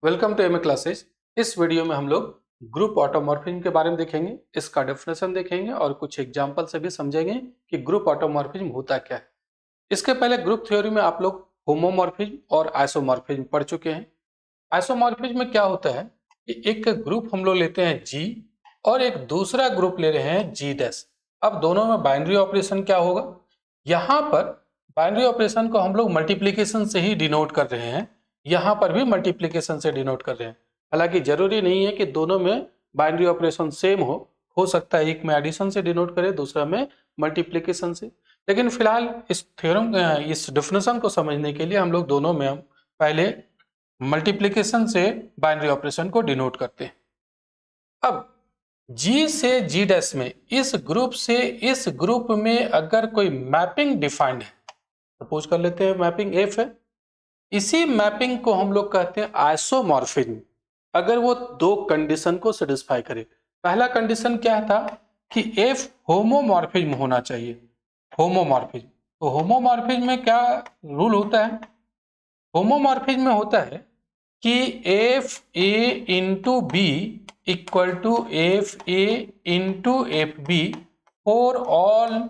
Welcome to MA classes. इस video में हम लोग ग्रुप ऑटोमॉर्फिज्म के बारे में देखेंगे, इसका डेफिनेशन देखेंगे और कुछ एग्जांपल से भी समझेंगे कि ग्रुप ऑटोमॉर्फिज्म होता क्या है। इसके पहले ग्रुप थ्योरी में आप लोग होमोमॉर्फिज्म और आइसोमॉर्फिज्म पढ़ चुके हैं। आइसोमॉर्फिज्म में क्या होता है कि एक ग्रुप हम लोग लेते हैं जी और एक दूसरा ग्रुप ले रहे हैं जी डैश। अब दोनों में बाइनरी ऑपरेशन क्या होगा, यहाँ पर बाइनरी ऑपरेशन को हम लोग मल्टीप्लीकेशन से ही डिनोट कर रहे हैं, यहाँ पर भी मल्टीप्लीकेशन से डिनोट कर रहे हैं। हालांकि जरूरी नहीं है कि दोनों में बाइनरी ऑपरेशन सेम हो सकता है एक में एडिशन से डिनोट करे, दूसरा में मल्टीप्लीकेशन से। लेकिन फिलहाल इस थ्योरम इस डेफिनेशन को समझने के लिए हम लोग दोनों में हम पहले मल्टीप्लीकेशन से बाइनरी ऑपरेशन को डिनोट करते हैं। अब G से G डैश में इस ग्रुप से इस ग्रुप में अगर कोई मैपिंग डिफाइंड है, सपोज कर लेते हैं मैपिंग F है, इसी मैपिंग को हम लोग कहते हैं आइसोमॉर्फिज्म। अगर वो दो कंडीशन को सेटिस्फाई करे। पहला कंडीशन क्या था कि F होमोमॉर्फिज्म होना चाहिए, होमोमॉर्फिज्म। तो होमोमॉर्फिज्म में क्या रूल होता है, होमोमॉर्फिज्म में होता है कि F A into B equal to F A into F B for all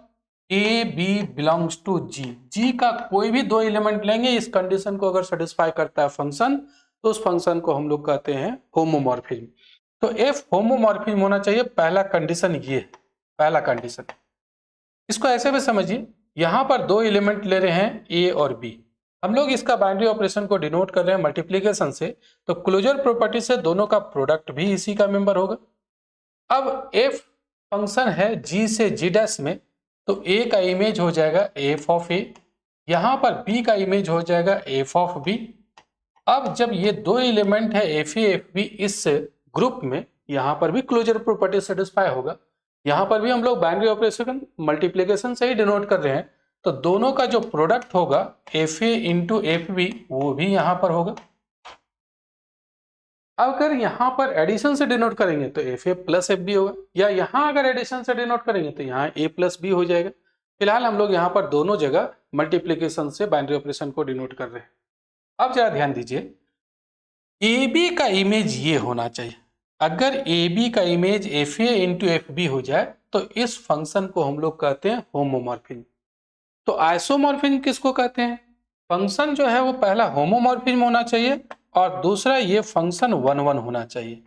A B belongs to G. G का कोई भी दो एलिमेंट लेंगे, इस कंडीशन को अगर सेटिस्फाई करता है फंक्शन, तो उस फंक्शन को हम लोग कहते हैं होमोमॉर्फिज्म। तो एफ होमोमॉर्फिज्म होना चाहिए, पहला कंडीशन ये है, पहला कंडीशन। इसको ऐसे भी समझिए, यहां पर दो एलिमेंट ले रहे हैं ए और बी, हम लोग इसका बाइनरी ऑपरेशन को डिनोट कर रहे हैं मल्टीप्लीकेशन से, तो क्लोजर प्रॉपर्टी से दोनों का प्रोडक्ट भी इसी का मेंबर होगा। अब एफ फंक्शन है जी से जी डैश में, तो ए का इमेज हो जाएगा एफ ऑफ ए, यहां पर बी का इमेज हो जाएगा एफ ऑफ बी। अब जब ये दो एलिमेंट है एफ ए एफ बी इस ग्रुप में, यहां पर भी क्लोजर प्रॉपर्टी सेटिस्फाई होगा, यहां पर भी हम लोग बाइनरी ऑपरेशन मल्टीप्लीकेशन से ही डिनोट कर रहे हैं, तो दोनों का जो प्रोडक्ट होगा F A into F B वो भी यहां पर होगा। अगर यहां पर एडिशन से डिनोट करेंगे तो F A plus F B होगा, या यहां अगर एडिशन से डिनोट करेंगे तो यहां ए प्लस बी हो जाएगा। फिलहाल हम लोग यहां पर दोनों जगह मल्टीप्लीकेशन से बाइनरी ऑपरेशन को डिनोट कर रहे हैं। अब जरा ध्यान दीजिए, ए बी का इमेज ये होना चाहिए। अगर ए बी का image F A into F B हो जाए तो इस फंक्शन को हम लोग कहते हैं होमोमॉर्फिज्म। तो आइसोमॉर्फिज्म किसको कहते हैं, फंक्शन जो है वो पहला होमोमॉर्फिज्म होना चाहिए और दूसरा ये फंक्शन 1 1 होना चाहिए।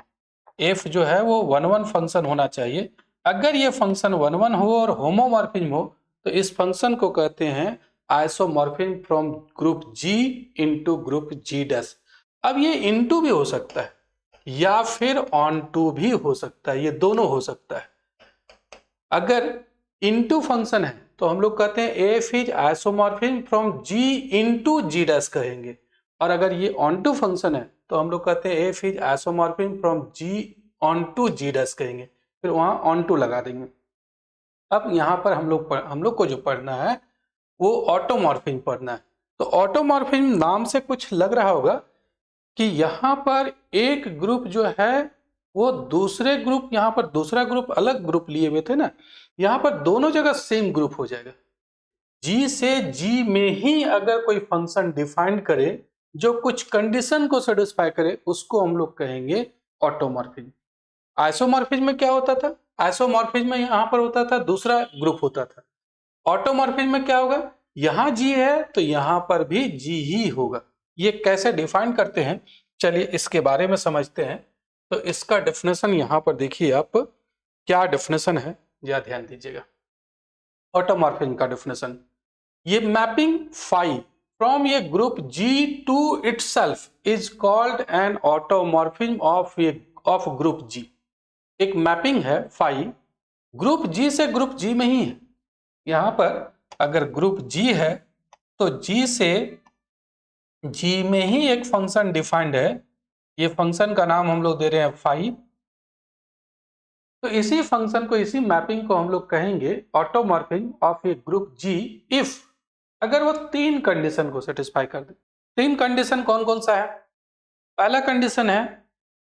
एफ जो है वो 1 1 फंक्शन होना चाहिए। अगर ये फंक्शन 1 1 हो और होमोमॉर्फिज्म हो तो इस फंक्शन को कहते हैं isomorphism from group G into group G dash. अब ये इनटू भी हो सकता है या फिर ऑन टू भी हो सकता है, ये दोनों हो सकता है। अगर इनटू फंक्शन है तो हम लोग कहते हैं F is isomorphism from G into G dash कहेंगे, और अगर ये ऑन टू फंक्शन है तो हम लोग कहते हैं F is isomorphism from G onto G dash कहेंगे, फिर वहां ऑन टू लगा देंगे। अब यहाँ पर हम लोग को जो पढ़ना है वो ऑटोमॉर्फिज्म पढ़ना है। तो ऑटोमॉर्फिज्म नाम से कुछ लग रहा होगा कि यहाँ पर एक ग्रुप जो है वो दूसरे ग्रुप, यहाँ पर दूसरा ग्रुप अलग ग्रुप लिए हुए थे ना, यहाँ पर दोनों जगह सेम ग्रुप हो जाएगा। जी से जी में ही अगर कोई फंक्शन डिफाइन करे जो कुछ कंडीशन को सेटिस्फाई करे, उसको हम लोग कहेंगे ऑटोमॉर्फिज्म। आइसोमॉर्फिज्म में क्या होता था, आइसोमॉर्फिज्म में यहाँ पर होता था दूसरा ग्रुप होता था। ऑटोमॉर्फिज्म में क्या होगा, यहाँ जी है तो यहाँ पर भी जी ही होगा। ये कैसे डिफाइन करते हैं, चलिए इसके बारे में समझते हैं। तो इसका डेफिनेशन यहाँ पर देखिए आप, क्या डेफिनेशन है या ध्यान दीजिएगा। ऑटोमॉर्फिज्म का डेफिनेशन, ये mapping phi from a group G to itself is called an automorphism of group G. एक मैपिंग है फाई ग्रुप जी से ग्रुप जी में ही है। यहां पर अगर ग्रुप जी है तो जी से जी में ही एक फंक्शन डिफाइंड है, ये फंक्शन का नाम हम लोग दे रहे हैं फाई। तो इसी फंक्शन को, इसी मैपिंग को हम लोग कहेंगे automorphism of a group G if अगर वो तीन कंडीशन को सेटिस्फाई कर दे। तीन कंडीशन कौन कौन सा है, पहला कंडीशन है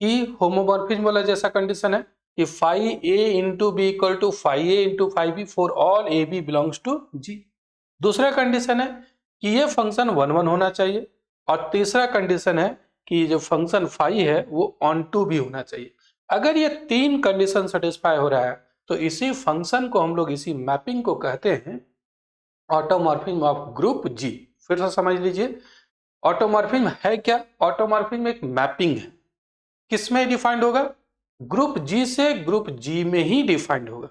कि होमोमॉर्फिज्म वाला जैसा कंडीशन है कि phi A into B equal to phi A into phi B for all A B belongs to G. दूसरा कंडीशन है कि ये फंक्शन 1 1 होना चाहिए, और तीसरा कंडीशन है कि जो फंक्शन फाई है वो ऑन टू भी होना चाहिए। अगर ये तीन कंडीशन सेटिस्फाई हो रहा है तो इसी फंक्शन को हम लोग, इसी मैपिंग को कहते हैं ऑटोमॉर्फिज्म ऑफ ग्रुप जी। फिर से समझ लीजिए, ऑटोमॉर्फिज्म है क्या? ऑटोमॉर्फिज्म एक मैपिंग है। किसमें डिफाइंड होगा? ग्रुप जी से ग्रुप जी में ही डिफाइंड होगा।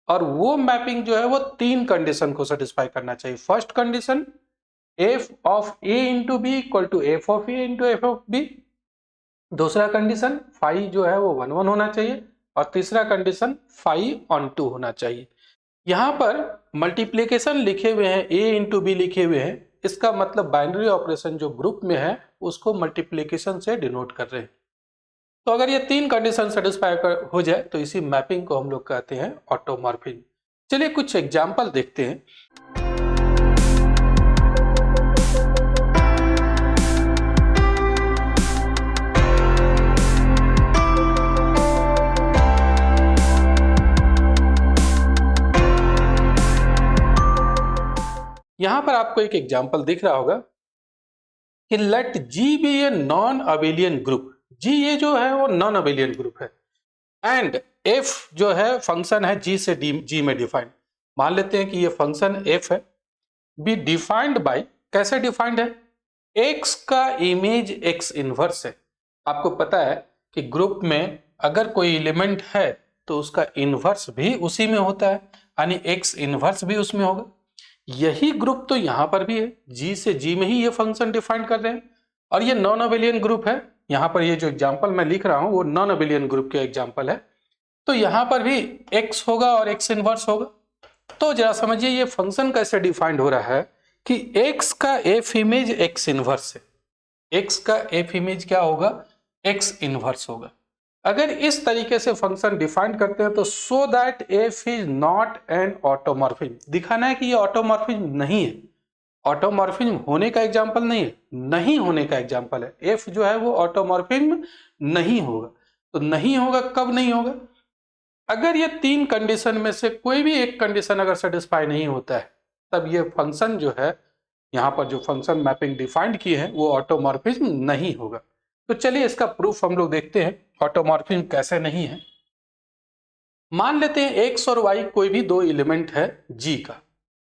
और वो मैपिंग जो है वो तीन कंडीशन को सेटिस्फाई करना चाहिए। First condition, F of A into B equal to F of A into F of B. दूसरा कंडीशन, फाई जो है वो 1 1 होना चाहिए। और तीसरा कंडीशन, फाई ऑन टू होना चाहिए। यहाँ पर मल्टीप्लीकेशन लिखे हुए हैं, ए इंटू बी लिखे हुए हैं, इसका मतलब बाइनरी ऑपरेशन जो ग्रुप में है उसको मल्टीप्लीकेशन से डिनोट कर रहे हैं। तो अगर ये तीन कंडीशन सेटिस्फाई हो जाए तो इसी मैपिंग को हम लोग कहते हैं ऑटोमॉर्फिज्म। चलिए कुछ एग्जाम्पल देखते हैं। यहां पर आपको एक एग्जाम्पल दिख रहा होगा कि let G be a non abelian group. G ये जो है वो नॉन अबेलियन ग्रुप है एंड एफ जो है फंक्शन है जी से जी में डिफाइंड। मान लेते हैं कि ये फंक्शन एफ है, बी डिफाइंड बाय, कैसे डिफाइंड है? एक्स का इमेज एक्स इनवर्स है। आपको पता है कि ग्रुप में अगर कोई एलिमेंट है तो उसका इनवर्स भी उसी में होता है, यानी एक्स इनवर्स भी उसमें होगा। यही ग्रुप तो यहां पर भी है, जी से जी में ही ये फंक्शन डिफाइन कर रहे हैं। और ये नॉन अबेलियन ग्रुप है। यहां पर ये जो एग्जांपल मैं लिख रहा हूं वो नॉन अबेलियन ग्रुप के एग्जांपल है। तो यहां पर भी x होगा और x इनवर्स होगा। तो जरा समझिए ये फंक्शन कैसे डिफाइंड हो रहा है कि x का f इमेज x इनवर्स है। x का f इमेज क्या होगा? x इनवर्स होगा। अगर इस तरीके से फंक्शन डिफाइन करते हैं तो so that f is not an automorphism, दिखाना है कि ये ऑटोमॉर्फिज्म नहीं है। ऑटोमॉर्फिज्म होने का एग्जांपल नहीं है, नहीं होने का एग्जांपल है। f जो है वो ऑटोमॉर्फिज्म नहीं होगा। तो नहीं होगा, कब नहीं होगा? अगर ये तीन कंडीशन में से कोई भी एक कंडीशन अगर सेटिस्फाई नहीं होता है तब ये फंक्शन जो है, यहाँ पर जो फंक्शन मैपिंग डिफाइंड की है वो ऑटोमॉर्फिज्म नहीं होगा। तो चलिए इसका प्रूफ हम लोग देखते हैं ऑटोमॉर्फिज्म कैसे नहीं है। मान लेते हैं एक्स और वाई कोई भी दो एलिमेंट है जी का।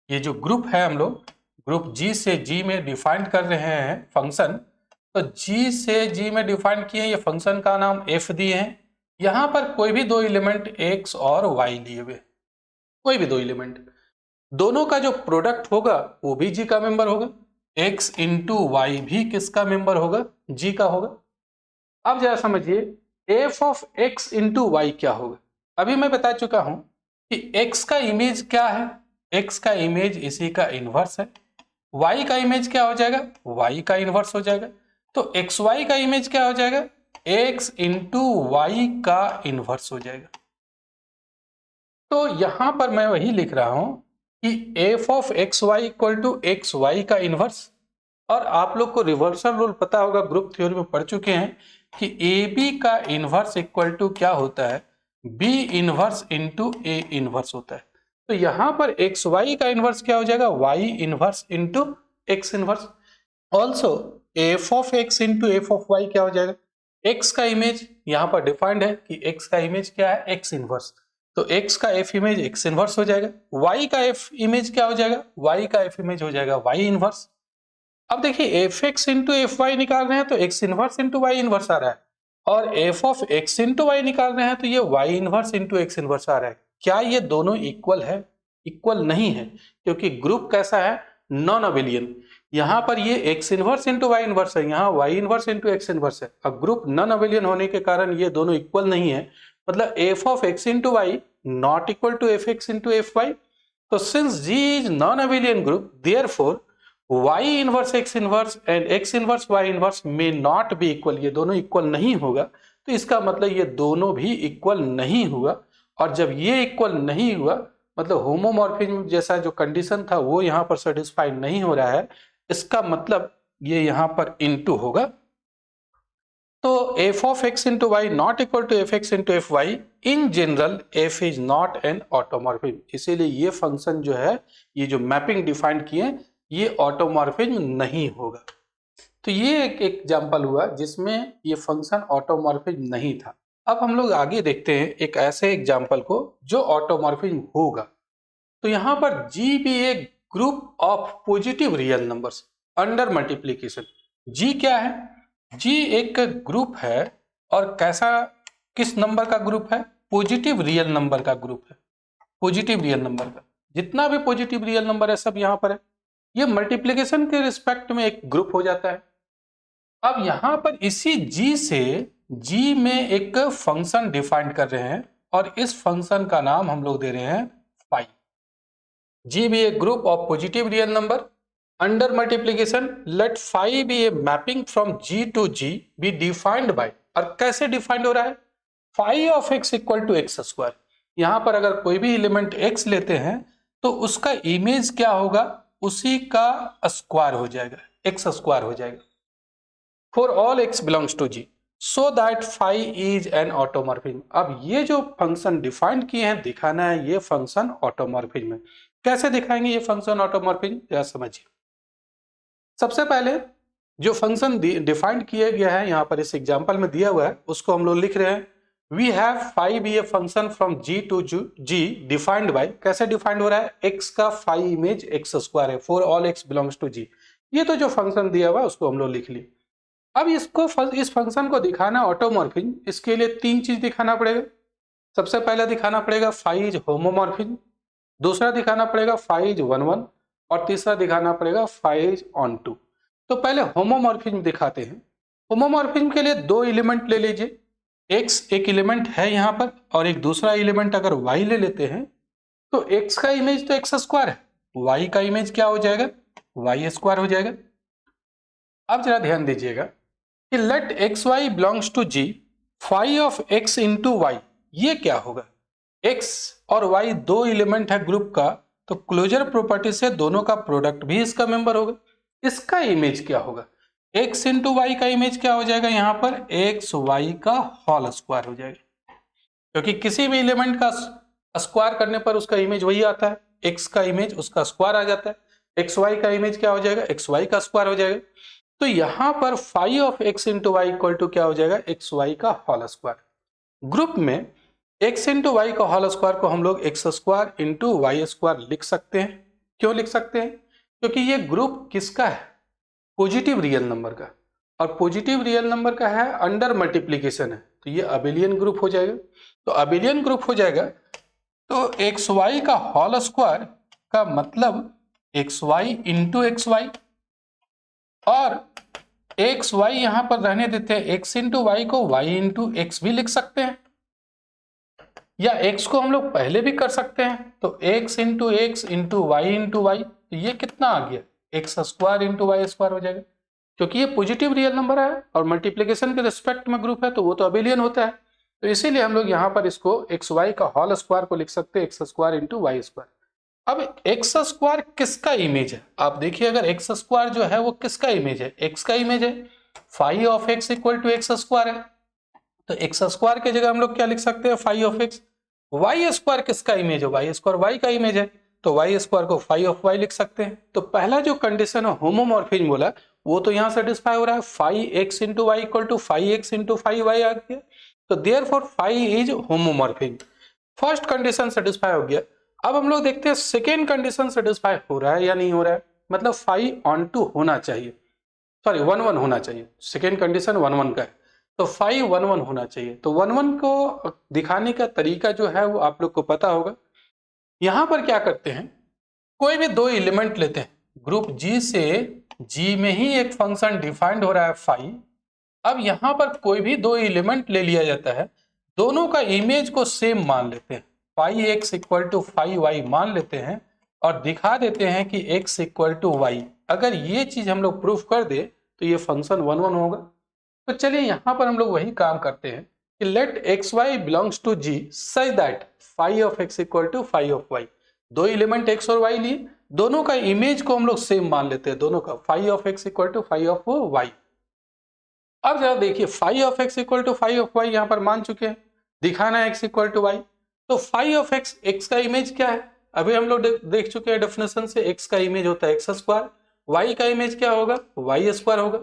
ये जो ग्रुप है हम लोग ग्रुप जी से जी में डिफाइन कर रहे हैं फंक्शन। तो जी से जी में डिफाइन किए, ये फंक्शन का नाम एफ दिए हैं। यहां पर कोई भी दो एलिमेंट एक्स और वाई लिए हुए, कोई भी दो एलिमेंट, दोनों का जो प्रोडक्ट होगा वो भी जी का मेंबर होगा। एक्स इंटू वाई भी किसका मेंबर होगा? जी का होगा। अब जरा समझिए F of X into Y क्या होगा? अभी मैं बता चुका हूं कि एक्स का इमेज क्या है? एक्स का इमेज इसी का इनवर्स है। वाई का इमेज क्या हो जाएगा? वाई का इनवर्स हो जाएगा। तो एक्स वाई का इमेज क्या हो जाएगा? एक्स इंटू वाई का इनवर्स हो जाएगा। तो यहां पर मैं वही लिख रहा हूं कि F of X Y equal to X Y का इनवर्स। और आप लोग को रिवर्सल रूल पता होगा, ग्रुप थ्योरी में पढ़ चुके हैं कि ए बी का इनवर्स इक्वल टू क्या होता है? B inverse into A inverse होता है। तो यहां पर एक्स वाई का इनवर्स क्या हो जाएगा? Y inverse into X inverse. Also F of X into F of Y क्या हो जाएगा? एक्स का इमेज यहां पर डिफाइंड है कि एक्स का इमेज क्या है? X inverse. तो एक्स का एफ इमेज एक्स इनवर्स हो जाएगा। वाई का एफ इमेज क्या हो जाएगा? वाई का एफ इमेज हो जाएगा वाई इनवर्स। अब देखिए F X into F Y निकाल रहे हैं तो X inverse into Y inverse आ रहा है, और F of X into Y निकाल रहे हैं तो ये Y inverse into X inverse आ रहा है। क्या ये दोनों इक्वल है? इक्वल नहीं है, क्योंकि ग्रुप कैसा है? Non abelian. यहां पर ये X inverse into Y inverse है, यहाँ Y inverse into X inverse है। अब ग्रुप नॉन अबेलियन होने के कारण ये दोनों इक्वल नहीं है, मतलब F of X into Y not equal to F X into F Y. तो since G is non abelian group, therefore y inverse x inverse and x inverse y inverse may not be equal, ये दोनों equal नहीं होगा। तो इसका मतलब ये दोनों भी इक्वल नहीं हुआ। और जब ये इक्वल नहीं हुआ मतलब होमोमॉर्फिज्म जैसा जो कंडीशन था वो यहाँ पर सेटिस्फाई नहीं हो रहा है, इसका मतलब ये यहाँ पर इनटू होगा। तो F of X into Y not equal to F X into F Y, in general F is not an automorphism. इसीलिए ये फंक्शन जो है, ये जो मैपिंग डिफाइंड किए, ये ऑटोमॉर्फिज्म नहीं होगा। तो ये एक एग्जाम्पल हुआ जिसमें ये फंक्शन ऑटोमॉर्फिज्म नहीं था। अब हम लोग आगे देखते हैं एक ऐसे एग्जाम्पल को जो ऑटोमॉर्फिज्म होगा। तो यहाँ पर जी भी एक group of positive real numbers under multiplication. G क्या है? जी एक ग्रुप है और कैसा, किस नंबर का ग्रुप है? पॉजिटिव रियल नंबर का ग्रुप है। पॉजिटिव रियल नंबर का जितना भी पॉजिटिव रियल नंबर है सब यहाँ पर है। ये मल्टीप्लिकेशन के रिस्पेक्ट में एक ग्रुप हो जाता है। अब यहां पर इसी जी से जी में एक फंक्शन डिफाइन कर रहे हैं और इस फंक्शन का नाम हम लोग दे रहे हैं फाई। जी भी एक group of positive real number under multiplication let phi be a mapping from G to G be defined by. और कैसे डिफाइंड हो रहा है? Phi of X equal to X square. यहां पर अगर कोई भी एलिमेंट एक्स लेते हैं तो उसका इमेज क्या होगा? उसी का स्क्वायर हो जाएगा, एक्स स्क्वायर हो जाएगा। For all X belongs to G so that phi is an automorphism. अब ये जो फंक्शन डिफाइन किए हैं दिखाना है ये फंक्शन ऑटोमॉर्फिज्म है। कैसे दिखाएंगे ये फंक्शन ऑटोमॉर्फिज्म? जरा समझिए। सबसे पहले जो फंक्शन डिफाइंड किया गया है यहाँ पर इस एग्जाम्पल में दिया हुआ है उसको हम लोग लिख रहे हैं we have phi be a function from G to G defined by. कैसे डिफाइंड हो रहा है? एक्स का फाई इमेज एक्स स्क्वायर है for all X belongs to G. ये तो जो फंक्शन दिया हुआ है उसको हम लोग लिख लिए। अब इस फंक्शन को दिखाना ऑटोमॉर्फिज्म, इसके लिए तीन चीज दिखाना पड़ेगा। सबसे पहले दिखाना पड़ेगा फाई इज होमोमॉर्फिज्म, दूसरा दिखाना पड़ेगा फाई इज 1 1 और तीसरा दिखाना पड़ेगा फाई इज ऑन टू। तो पहले होमोमॉर्फिज्म दिखाते हैं। होमोमॉर्फिज्म के लिए दो एलिमेंट ले लीजिए। एक्स एक एलिमेंट है यहाँ पर और एक दूसरा एलिमेंट अगर वाई ले लेते हैं तो एक्स का इमेज तो एक्स स्क्वायर है, वाई का इमेज क्या हो जाएगा? वाई स्क्वायर हो जाएगा। अब जरा ध्यान दीजिएगा कि let X Y belongs to G phi of X into Y. ये क्या होगा? एक्स और वाई दो एलिमेंट है ग्रुप का, तो क्लोजर प्रॉपर्टी से दोनों का प्रोडक्ट भी इसका मेंबर होगा। इसका इमेज क्या होगा? एक्स इंटू वाई का इमेज क्या हो जाएगा? यहाँ पर एक्स वाई का होल स्क्वायर हो जाएगा, क्योंकि किसी भी एलिमेंट का स्क्वायर करने पर उसका इमेज वही आता है, एक्स का इमेज उसका स्क्वायर आ जाता है। एक्स वाई का इमेज क्या हो जाएगा? एक्स वाई का स्क्वायर हो जाएगा। तो यहां पर phi of X into Y equal to क्या हो जाएगा? एक्स वाई का होल स्क्वायर। ग्रुप में एक्स इंटू वाई का होल स्क्वायर को हम लोग X square into Y square लिख सकते हैं। क्यों लिख सकते हैं? क्योंकि ये ग्रुप किसका है? पॉजिटिव रियल नंबर का, और पॉजिटिव रियल नंबर का है अंडर मल्टीप्लीकेशन है, तो ये अबेलियन ग्रुप हो जाएगा। तो अबेलियन ग्रुप हो जाएगा तो एक्स वाई का होल स्क्वायर का मतलब X Y into X Y, और एक्स वाई यहां पर रहने देते हैं, एक्स इंटू वाई को वाई इंटू एक्स भी लिख सकते हैं, या एक्स को हम लोग पहले भी कर सकते हैं। तो X into Y into Y, तो ये कितना आ गया? X square into Y square हो जाएगा। क्योंकि ये पॉजिटिव रियल नंबर है और मल्टीप्लिकेशन के रिस्पेक्ट में ग्रुप है तो वो तो अबेलियन होता है, तो इसीलिए हम लोग यहाँ पर इसको एक्स वाई का होल स्क्वायर को लिख सकते हैं X square into Y square. अब एक्स स्क्वायर किसका इमेज है? आप देखिए, अगर एक्स स्क्वायर जो है वो किसका इमेज है? एक्स का इमेज है। Phi of X equal to X square है, तो एक्स स्क्वायर की जगह हम लोग क्या लिख सकते हैं? Phi of X. Y square किसका इमेज है? वाई स्क्वायर वाई का इमेज है, तो वाई स्क्वायर को फाई ऑफ वाई लिख सकते हैं। तो पहला जो कंडीशन है होमोमॉर्फिज्म बोला वो तो यहाँ सेटिस्फाई हो रहा है। Phi X into Y equal to phi X into phi Y आ गया, तो therefore phi is homomorphism. First condition satisfy हो गया। अब हम लोग देखते हैं सेकेंड कंडीशन सेटिस्फाई हो रहा है या नहीं हो रहा है, मतलब फाई ऑन टू होना चाहिए, सॉरी 1 1 होना चाहिए। सेकेंड कंडीशन 1 1 का है, तो फाई 1 1 होना चाहिए। तो 1 1 को दिखाने का तरीका जो है वो आप लोग को पता होगा। यहां पर क्या करते हैं, कोई भी दो एलिमेंट लेते हैं, ग्रुप जी से जी में ही एक फंक्शन डिफाइंड हो रहा है फाई। अब यहां पर कोई भी दो एलिमेंट ले लिया जाता है, दोनों का इमेज को सेम मान लेते हैं, phi X equal to phi Y मान लेते हैं और दिखा देते हैं कि एक्स इक्वल टू वाई। अगर ये चीज हम लोग प्रूफ कर दे तो ये फंक्शन 1 1 होगा। तो चलिए यहां पर हम लोग वही काम करते हैं कि let X Y belongs to G such that phi of X equal to phi of Y. दो एलिमेंट एक्स और वाई लिए, दोनों का इमेज को हम लोग सेम मान लेते हैं, दोनों का phi of X equal to phi of Y. अब जरा देखिए, phi of X equal to phi of Y यहाँ पर मान चुके हैं, दिखाना है एक्स इक्वल टू वाई। तो फाई ऑफ एक्स, एक्स का इमेज क्या है? अभी हम लोग देख चुके हैं डेफिनेशन से, एक्स का इमेज होता है एक्स स्क्वायर, वाई का इमेज क्या होगा? वाई स्क्वायर होगा।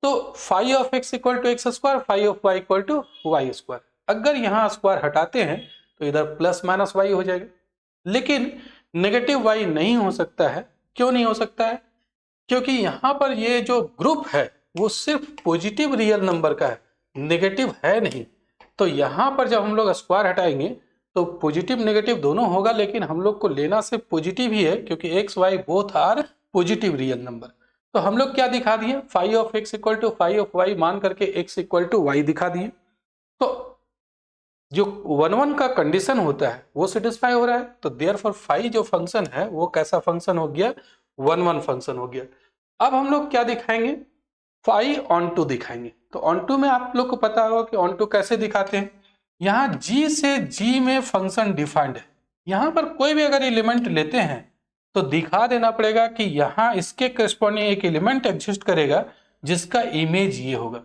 तो phi of X equal to X square, phi of Y equal to Y square. अगर यहाँ स्क्वायर हटाते हैं तो इधर प्लस माइनस वाई हो जाएगा, लेकिन नेगेटिव वाई नहीं हो सकता है। क्यों नहीं हो सकता है? क्योंकि यहाँ पर ये जो ग्रुप है वो सिर्फ पॉजिटिव रियल नंबर का है, नेगेटिव है नहीं। तो यहाँ पर जब हम लोग स्क्वायर हटाएंगे तो पॉजिटिव नेगेटिव दोनों होगा, लेकिन हम लोग को लेना सिर्फ पॉजिटिव ही है, क्योंकि X Y both are positive real number. तो हम लोग क्या दिखा दिए, phi of X equal to phi of Y मान करके एक्स इक्वल टू वाई दिखा दिए। तो जो 1 1 का कंडीशन होता है वो सेटिस्फाई हो रहा है, तो देयरफॉर फाई जो फंक्शन है वो कैसा फंक्शन हो गया, 1 1 फंक्शन हो गया। अब हम लोग क्या दिखाएंगे, फाई ऑन टू दिखाएंगे। तो ऑन टू में आप लोग को पता होगा कि ऑन टू कैसे दिखाते हैं। यहाँ जी से जी में फंक्शन डिफाइंड है, यहाँ पर कोई भी अगर एलिमेंट लेते हैं तो दिखा देना पड़ेगा कि यहाँ इसके करस्पॉन्डिंग एक एलिमेंट एग्जिस्ट करेगा जिसका इमेज ये होगा,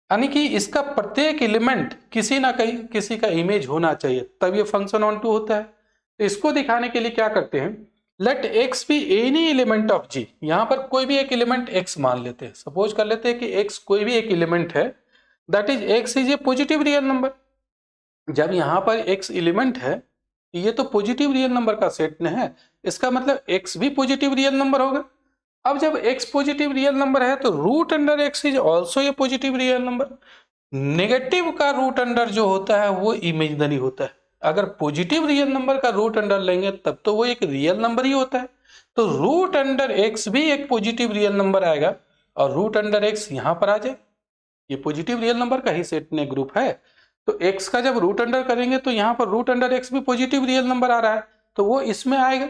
यानी कि इसका प्रत्येक एलिमेंट किसी ना कहीं किसी का इमेज होना चाहिए, तब ये फंक्शन ऑन टू होता है। तो इसको दिखाने के लिए क्या करते हैं, let X be any element of G. यहाँ पर कोई भी एक एलिमेंट एक्स मान लेते हैं, सपोज कर लेते हैं कि एक्स कोई भी एक एलिमेंट है, that is x is a positive real number. जब यहाँ पर एक्स एलिमेंट है, ये तो पॉजिटिव रियल नंबर का सेट न है, इसका मतलब एक्स भी पॉजिटिव रियल नंबर होगा। अब जब x पॉजिटिव रियल नंबर है तो root under x is also ये पॉजिटिव रियल नंबर। नेगेटिव का रूट अंडर जो होता है वो इमेजिनरी होता है। अगर पॉजिटिव रियल नंबर का रूट अंडर लेंगे तब तो वो एक रियल नंबर ही होता है। तो रूट अंडर x भी एक पॉजिटिव रियल नंबर आएगा, और रूट अंडर x यहाँ पर आ जाए, ये पॉजिटिव रियल नंबर का ही सेट ने ग्रुप है। तो x का जब रूट अंडर करेंगे तो यहाँ पर रूट अंडर x भी पॉजिटिव रियल नंबर आ रहा है, तो वो इसमें आएगा।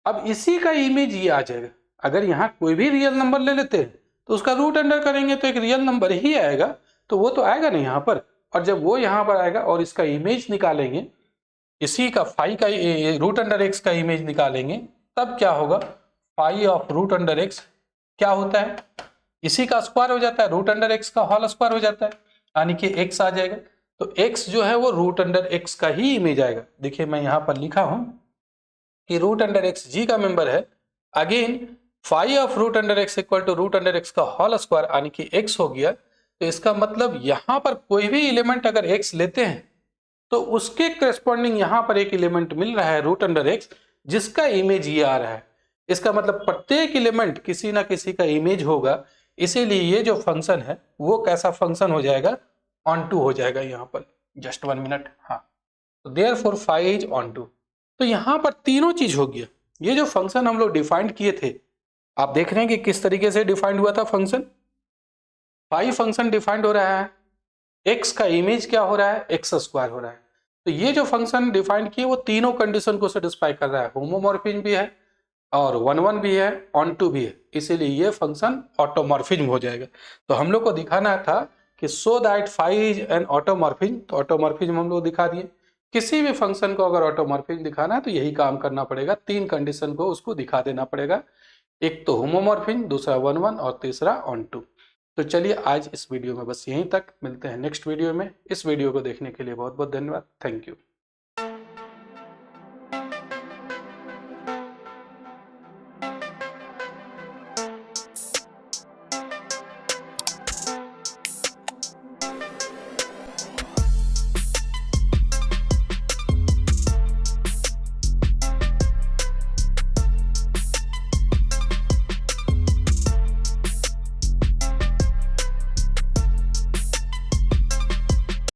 अब इसी का इमेज ये आ जाएगा। अगर यहाँ कोई भी रियल नंबर ले लेते हैं तो उसका रूट अंडर करेंगे तो एक रियल नंबर ही आएगा, तो वो तो आएगा नहीं यहाँ पर। और जब वो यहाँ पर आएगा और इसका इमेज निकालेंगे, इसी का फाई का रूट अंडर एक्स का इमेज निकालेंगे, तब क्या होगा, phi of root under X क्या होता है, इसी का स्क्वायर हो जाता है, रूट अंडर एक्स का होल स्क्वायर हो जाता है, यानी कि एक्स आ जाएगा। तो एक्स जो है वो रूट अंडर एक्स का ही इमेज आएगा। देखिए मैं यहाँ पर लिखा हूं कि रूट अंडर एक्स जी का मेंबर है, again phi of root under X equal to root under X का होल स्क्वायर, यानी कि एक्स हो गया। तो इसका मतलब यहाँ पर कोई भी एलिमेंट अगर एक्स लेते हैं तो उसके करस्पॉन्डिंग यहाँ पर एक एलिमेंट मिल रहा है रूट अंडर एक्स, जिसका इमेज ये आ रहा है। इसका मतलब प्रत्येक एलिमेंट किसी ना किसी का इमेज होगा, इसीलिए ये जो फंक्शन है वो कैसा फंक्शन हो जाएगा, ऑन टू हो जाएगा। यहाँ पर जस्ट 1 मिनट, हाँ, तो therefore phi is onto. तो यहाँ पर तीनों चीज हो गया। ये जो फंक्शन हम लोग डिफाइंड किए थे, आप देख रहे हैं कि किस तरीके से डिफाइंड हुआ था फंक्शन। फाई फंक्शन डिफाइंड हो रहा है, एक्स का इमेज क्या हो रहा है, एक्स स्क्वायर हो रहा है। तो ये जो फंक्शन डिफाइंड किए वो तीनों कंडीशन को सेटिस्फाई कर रहा है, होमोमॉर्फिज्म भी है और 1 1 भी है, ऑन टू भी है, इसीलिए ये फंक्शन ऑटोमॉर्फिज्म हो जाएगा। तो हम लोग को दिखाना था कि so that phi is an automorphism, तो ऑटोमॉर्फिज्म हम लोग दिखा दिए। किसी भी फंक्शन को अगर ऑटोमॉर्फिज्म दिखाना है तो यही काम करना पड़ेगा, 3 कंडीशन को उसको दिखा देना पड़ेगा, एक तो होमोमॉर्फिज्म, दूसरा 1 1 और तीसरा ऑन टू। तो चलिए आज इस वीडियो में बस यहीं तक, मिलते हैं नेक्स्ट वीडियो में। इस वीडियो को देखने के लिए बहुत बहुत धन्यवाद, थैंक यू।